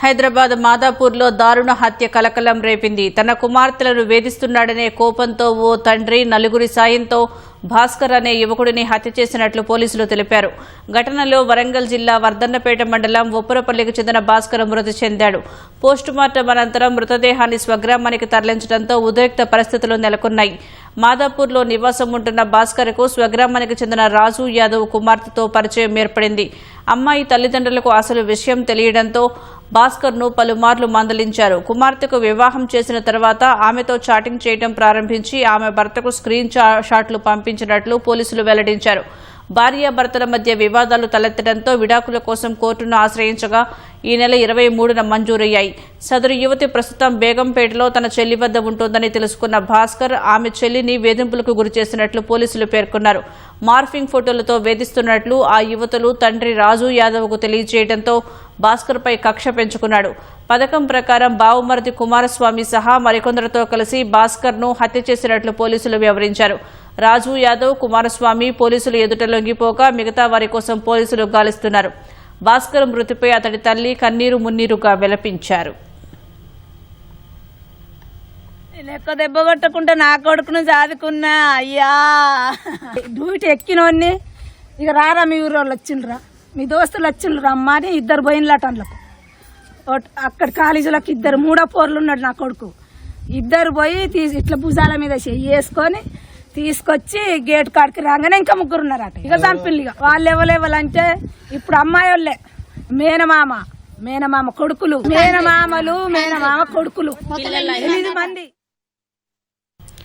హైదరాబాద్ మాదాపూర్లో దారుణ హత్య కలకలం రేపింది. తన కుమార్తెలను వేధిస్తున్నాడనే కోపంతో ఓ తండ్రి నలుగురి సాయంతో భాస్కర్ అనే యువకుడిని హత్య చేసినట్లు పోలీసులు తెలిపారు. ఘటనలో వరంగల్ జిల్లా వర్ధన్నపేట మండలం ఉప్పరపల్లికి చెందిన భాస్కర్ మృతి చెందాడు. పోస్టుమార్టం అనంతరం మృతదేహాన్ని స్వగ్రామానికి తరలించడంతో ఉద్రిక్త పరిస్థితులు నెలకొన్నాయి. మాదాపూర్లో నివాసం ఉంటున్న భాస్కర్కు స్వగ్రామానికి చెందిన రాజు యాదవ్ కుమార్తెతో పరిచయం ఏర్పడింది. అమ్మాయి తల్లిదండ్రులకు అసలు విషయం తెలియడంతో భాస్కర్ను పలుమార్లు మందలించారు. కుమార్తెకు వివాహం చేసిన తర్వాత ఆమెతో చాటింగ్ చేయడం ప్రారంభించి ఆమె భర్తకు స్క్రీన్ షాట్లు పంపించినట్లు పోలీసులు వెల్లడించారు. భార్యాభర్తల మధ్య వివాదాలు తలెత్తడంతో విడాకుల కోసం కోర్టును ఆశ్రయించగా ఈ నెల 23న మంజూరయ్యాయి. సదరు యువతి ప్రస్తుతం బేగంపేటలో తన చెల్లి వద్ద ఉంటోందని తెలుసుకున్న భాస్కర్ ఆమె చెల్లిని వేధింపులకు గురిచేసినట్లు పోలీసులు పేర్కొన్నారు. మార్ఫింగ్ ఫోటోలతో వేధిస్తున్నట్లు ఆ యువతులు తండ్రి రాజు యాదవ్కు తెలియజేయడంతో భాస్కర్పై కక్ష పెంచుకున్నాడు. పథకం ప్రకారం బావుమరిది కుమారస్వామి సహా మరికొందరితో కలిసి భాస్కర్ను హత్య చేసినట్లు పోలీసులు వివరించారు. రాజు యాదవ్, కుమారస్వామి పోలీసులు ఎదుట లొంగిపోగా మిగతా వారి కోసం పోలీసులు గాలిస్తున్నారు. భాస్కర్ మృతిపై అతడి తల్లి కన్నీరు మున్నీరుగా విలపించారు. లెక్క దెబ్బ కొట్టకుండా నా కొడుకును చదువుకున్నా అయ్యా డ్యూటీ ఎక్కినోన్ని ఇక రారా మీ ఊరు వాళ్ళు వచ్చిండ్రా మీ దోస్తులు వచ్చిండ్రు అమ్మ అని ఇద్దరు పోయినలాట అందులోకి అక్కడ కాలేజీలోకి ఇద్దరు మూడో పోర్లు ఉన్నాడు నా కొడుకు. ఇద్దరు పోయి ఇట్లా భుజాల మీద వేసుకొని తీసుకొచ్చి గేట్ కాడికి రాగానే ఇంకా ముగ్గురు ఉన్నారట. ఇక చంపిల్లిగా వాళ్ళు ఎవరెవరంటే ఇప్పుడు అమ్మాయి వాళ్ళే మేనమామ కొడుకులు మేనమామ కొడుకులు 8 మంది.